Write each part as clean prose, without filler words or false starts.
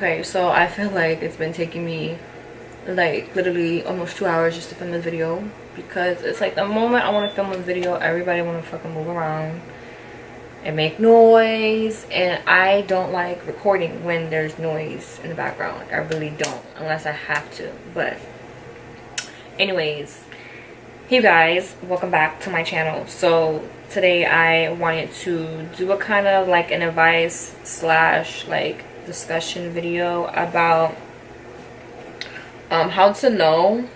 Okay, so I feel like it's been taking me like literally almost 2 hours just to film this video, because it's like the moment I want to film a video, everybody want to fucking move around and make noise, and I don't like recording when there's noise in the background. Like, I really don't, unless I have to. But anyways, hey guys, welcome back to my channel. So today I wanted to do a kind of like an advice slash like discussion video about how to know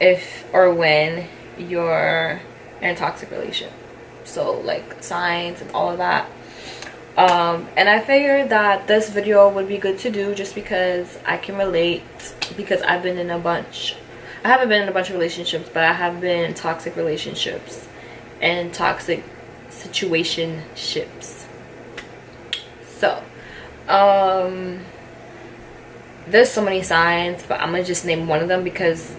if or when you're in a toxic relationship. So like signs and all of that. And I figured that this video would be good to do just because I can relate, because I've been in a bunch. I haven't been in a bunch of relationships, but I have been in toxic relationships and toxic situationships. So there's so many signs, but I'm gonna just name one of them because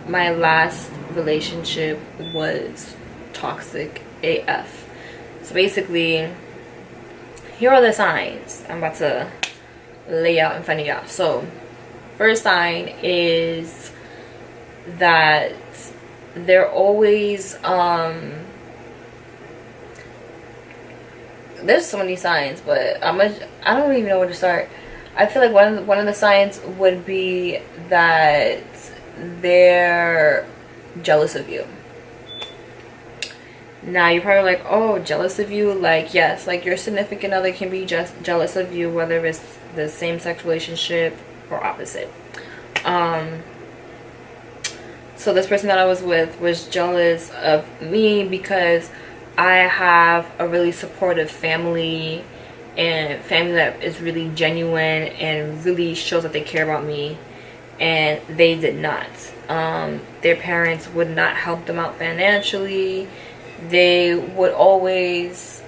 my last relationship was toxic AF. So basically, here are the signs I'm about to lay out in front of y'all. So first sign is that they're always there's so many signs, but I don't even know where to start. I feel like one of the signs would be that they're jealous of you. Now you're probably like, oh, jealous of you? Like, yes, like your significant other can be just jealous of you, whether it's the same-sex relationship or opposite. So this person that I was with was jealous of me because I have a really supportive family, and family that is really genuine and really shows that they care about me, and they did not. Their parents would not help them out financially. They would always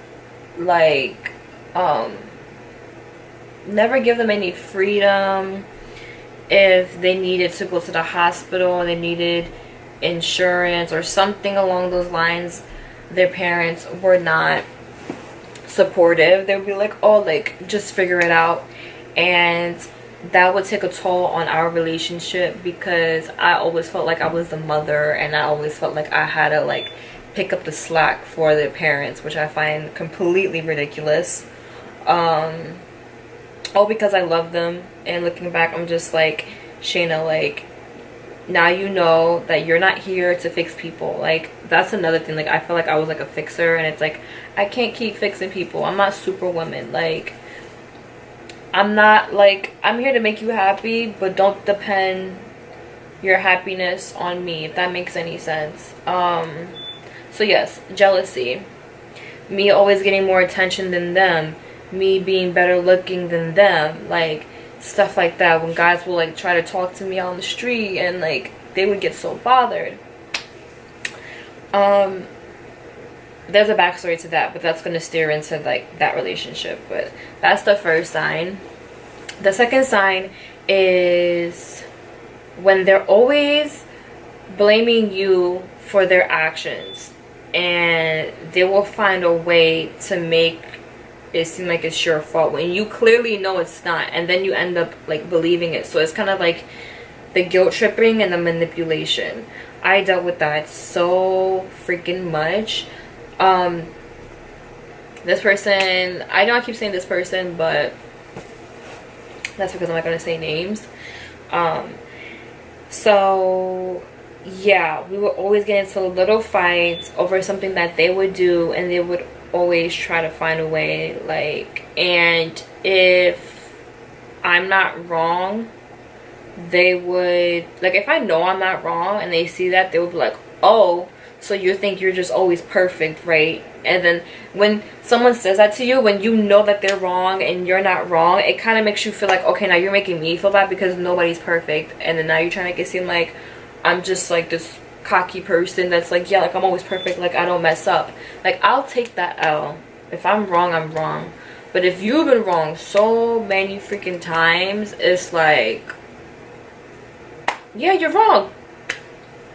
like never give them any freedom. If they needed to go to the hospital, they needed insurance or something along those lines, their parents were not supportive. They would be like, oh, like, just figure it out. And that would take a toll on our relationship because I always felt like I was the mother, and I always felt like I had to like pick up the slack for their parents, which I find completely ridiculous. All because I love them, and looking back I'm just like, Shayna, like, now you know that you're not here to fix people. Like, that's another thing. Like, I feel like I was like a fixer, and it's like, I can't keep fixing people. I'm not Superwoman. Like, I'm not like, I'm here to make you happy, but don't depend your happiness on me, if that makes any sense. So yes, jealousy, me always getting more attention than them, me being better looking than them, like stuff like that. When guys will like try to talk to me on the street, and like they would get so bothered. There's a backstory to that, but that's going to steer into like that relationship. But that's the first sign. The second sign is when they're always blaming you for their actions, and they will find a way to make it seem like it's your fault when you clearly know it's not, and then you end up like believing it. So it's kind of like the guilt tripping and the manipulation. I dealt with that so freaking much. This person, I know I keep saying this person, but that's because I'm not going to say names. So yeah, we would always get into little fights over something that they would do, and they would always try to find a way, like, and if I'm not wrong, they would, like, if I know I'm not wrong and they see that, they would be like, oh, so you think you're just always perfect, right? And then when someone says that to you, when you know that they're wrong and you're not wrong, it kind of makes you feel like, okay, now you're making me feel bad because nobody's perfect, and then now you're trying to make it seem like I'm just like this cocky person that's like, yeah, like I'm always perfect, like I don't mess up. Like, I'll take that L. If I'm wrong, I'm wrong. But if you've been wrong so many freaking times, it's like, yeah, you're wrong.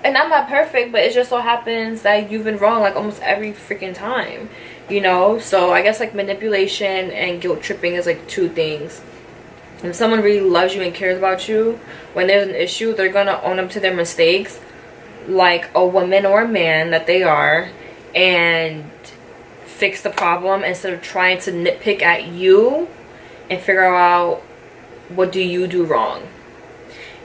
And I'm not perfect, but it just so happens that you've been wrong like almost every freaking time, you know? So I guess like manipulation and guilt tripping is like two things. If someone really loves you and cares about you, when there's an issue, they're gonna own up to their mistakes like a woman or a man that they are, and fix the problem instead of trying to nitpick at you and figure out what do you do wrong.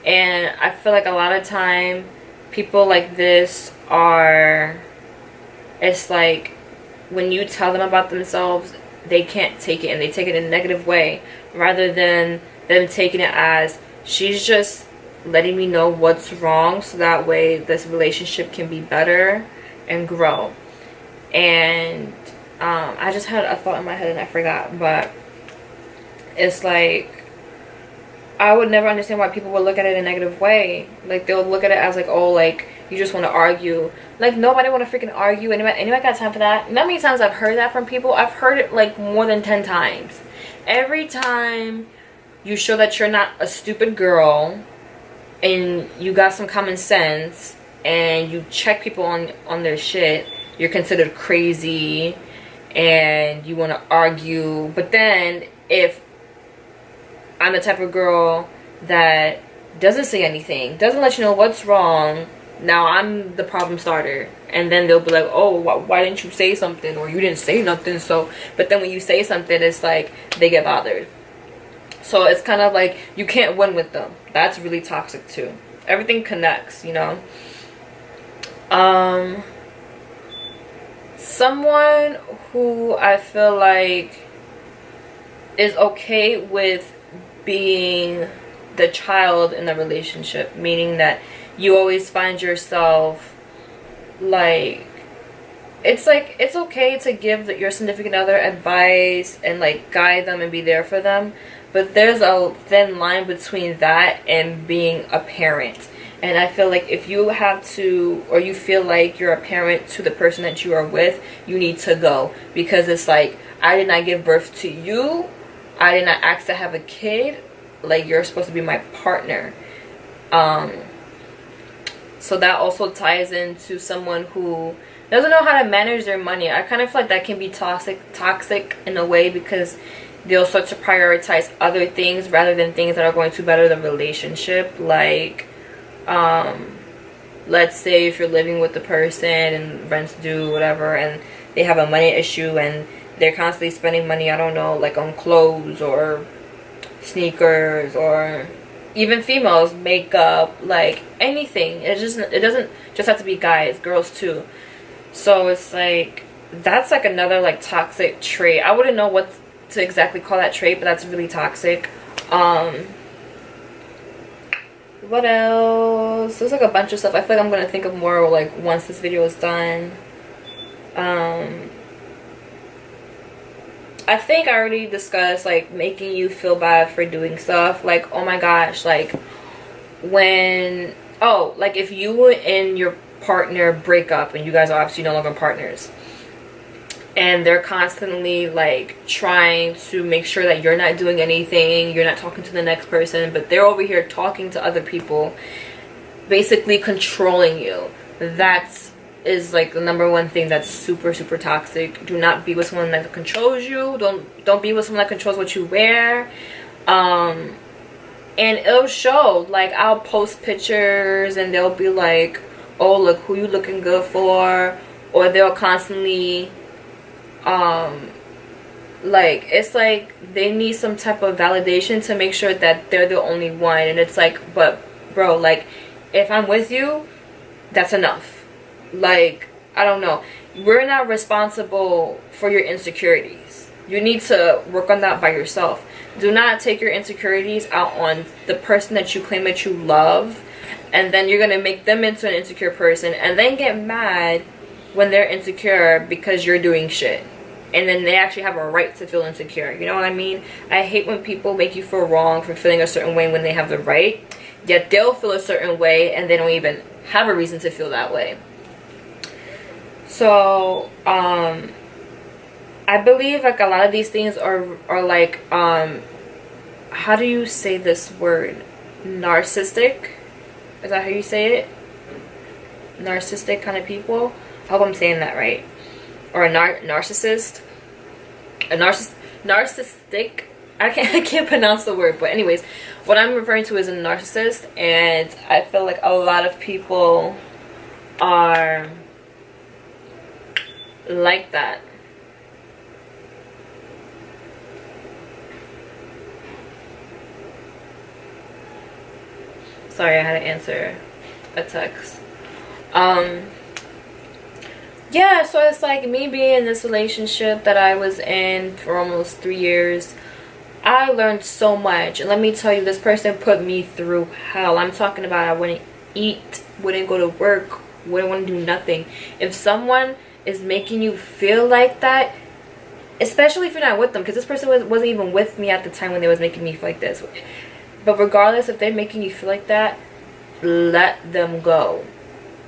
And I feel like a lot of time people like this are, it's like when you tell them about themselves, they can't take it, and they take it in a negative way, rather than them taking it as, she's just letting me know what's wrong so that way this relationship can be better and grow. And I just had a thought in my head and I forgot, but it's like, I would never understand why people would look at it in a negative way. Like, they'll look at it as like, oh, like, you just want to argue. Like, nobody want to freaking argue. Anybody got time for that? You know how many times I've heard that from people? I've heard it like more than 10 times. Every time you show that you're not a stupid girl and you got some common sense and you check people on their shit, you're considered crazy and you want to argue. But then if I'm the type of girl that doesn't say anything, doesn't let you know what's wrong, now I'm the problem starter. And then they'll be like, oh, why didn't you say something? Or you didn't say nothing. So, but then when you say something, it's like they get bothered. So it's kind of like you can't win with them. That's really toxic too. Everything connects, you know. Someone who I feel like is okay with being the child in the relationship, meaning that you always find yourself like, it's okay to give your significant other advice and like guide them and be there for them, but there's a thin line between that and being a parent. And I feel like if you have to, or you feel like you're a parent to the person that you are with, you need to go, because it's like, I did not give birth to you, I did not ask to have a kid, like, you're supposed to be my partner. So that also ties into someone who doesn't know how to manage their money. I kind of feel like that can be toxic in a way, because they'll start to prioritize other things rather than things that are going to better the relationship. Like, let's say if you're living with the person and rent's due, whatever, and they have a money issue and they're constantly spending money, I don't know, like on clothes or sneakers, or even females, makeup, like anything. It doesn't just have to be guys, girls too. So it's like, that's like another like toxic trait. I wouldn't know what to exactly call that trait, but that's really toxic. What else? There's like a bunch of stuff. I feel like I'm gonna think of more like once this video is done. I think I already discussed like making you feel bad for doing stuff. Like, oh my gosh, like when, oh, like if you and your partner break up and you guys are obviously no longer partners, and they're constantly like trying to make sure that you're not doing anything, you're not talking to the next person, but they're over here talking to other people, basically controlling you. That is like the number one thing that's super toxic. Do not be with someone that controls you. Don't be with someone that controls what you wear. And it'll show. Like, I'll post pictures and they'll be like, oh, look who you looking good for, or they'll constantly like, it's like they need some type of validation to make sure that they're the only one. And it's like, but bro, like, if I'm with you, that's enough. Like, I don't know, we're not responsible for your insecurities. You need to work on that by yourself. Do not take your insecurities out on the person that you claim that you love, and then you're gonna make them into an insecure person and then get mad when they're insecure because you're doing shit. And then they actually have a right to feel insecure. You know what I mean? I hate when people make you feel wrong for feeling a certain way when they have the right, yet they'll feel a certain way and they don't even have a reason to feel that way. So, I believe like a lot of these things are like, how do you say this word? Narcissistic? Is that how you say it? Narcissistic kind of people? I hope I'm saying that right. Or a narcissist. A narcissistic I can't pronounce the word, but anyways, what I'm referring to is a narcissist, and I feel like a lot of people are like that. Sorry, I had to answer a text. Yeah, so it's like me being in this relationship that I was in for almost 3 years. I learned so much, and let me tell you, this person put me through hell. I'm talking about I wouldn't eat, wouldn't go to work, wouldn't want to do nothing. If someone is making you feel like that, especially if you're not with them, because this person wasn't even with me at the time when they was making me feel like this, but regardless, if they're making you feel like that, let them go.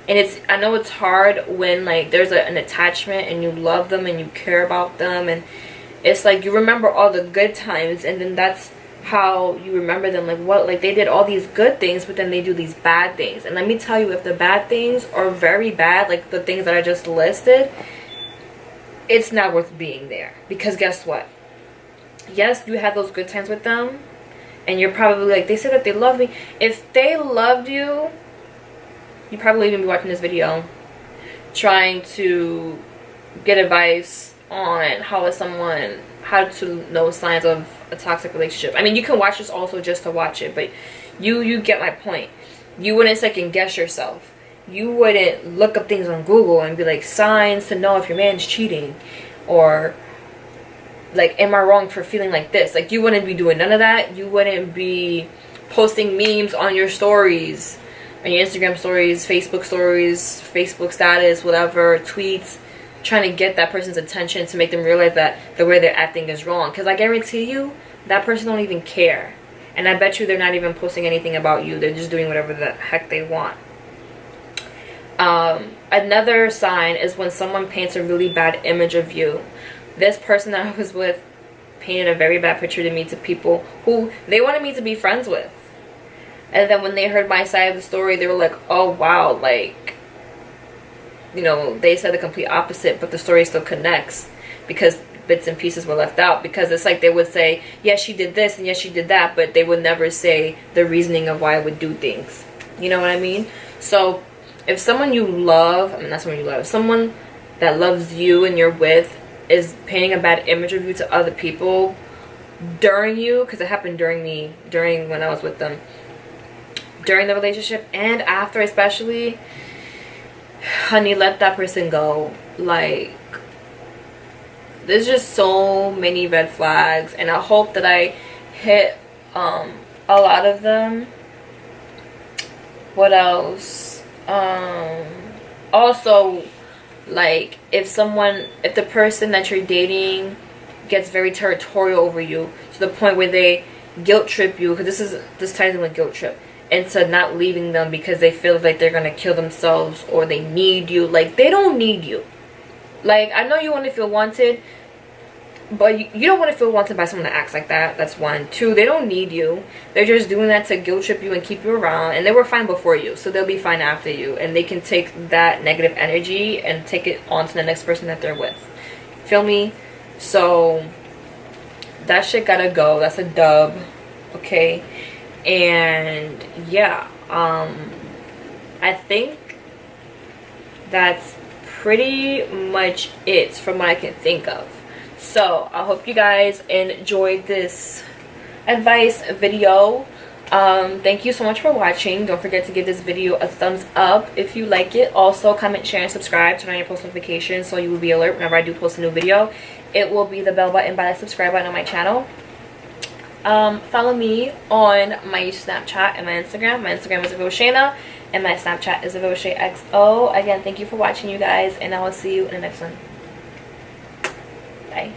And I know it's hard when like there's an attachment and you love them and you care about them, and it's like you remember all the good times, and then that's how you remember them. Like, what, like they did all these good things, but then they do these bad things. And let me tell you, if the bad things are very bad, like the things that I just listed, it's not worth being there. Because guess what? Yes, you had those good times with them, and you're probably like, they said that they love me. If they loved you, you probably even be watching this video trying to get advice on how to know signs of a toxic relationship. I mean, you can watch this also just to watch it, but you get my point. You wouldn't second guess yourself. You wouldn't look up things on Google and be like, signs to know if your man's cheating, or like, am I wrong for feeling like this? Like, you wouldn't be doing none of that. You wouldn't be posting memes on your stories, on your Instagram stories, Facebook status, whatever, tweets, trying to get that person's attention to make them realize that the way they're acting is wrong. Because I guarantee you, that person don't even care. And I bet you they're not even posting anything about you. They're just doing whatever the heck they want. Another sign is when someone paints a really bad image of you. This person that I was with painted a very bad picture to me, to people who they wanted me to be friends with. And then when they heard my side of the story, they were like, oh wow, like, you know, they said the complete opposite, but the story still connects because bits and pieces were left out. Because it's like they would say, yes, she did this and yes, she did that, but they would never say the reasoning of why I would do things. You know what I mean? So if someone you love, I mean, not someone you love, someone that loves you and you're with is painting a bad image of you to other people during you, because it happened during when I was with them, during the relationship and after especially, honey, let that person go. Like, there's just so many red flags, and I hope that I hit a lot of them. What else? Also, like, if the person that you're dating gets very territorial over you to the point where they guilt trip you, because this ties in with guilt trip, into not leaving them because they feel like they're gonna kill themselves, or they need you. Like, they don't need you. Like, I know you want to feel wanted, but you don't want to feel wanted by someone that acts like that. That's one. Two, they don't need you. They're just doing that to guilt trip you and keep you around, and they were fine before you, so they'll be fine after you, and they can take that negative energy and take it on to the next person that they're with. Feel me? So that shit gotta go. That's a dub. Okay? And yeah, I think that's pretty much it from what I can think of. So I hope you guys enjoyed this advice video. Thank you so much for watching. Don't forget to give this video a thumbs up if you like it. Also, comment, share, and subscribe. Turn on your post notifications so you will be alert whenever I do post a new video. It will be the bell button by the subscribe button on my channel. Follow me on my Snapchat and my Instagram. My Instagram is Avoshana, and my Snapchat is AvoshaXO. Again, thank you for watching, you guys, and I will see you in the next one. Bye.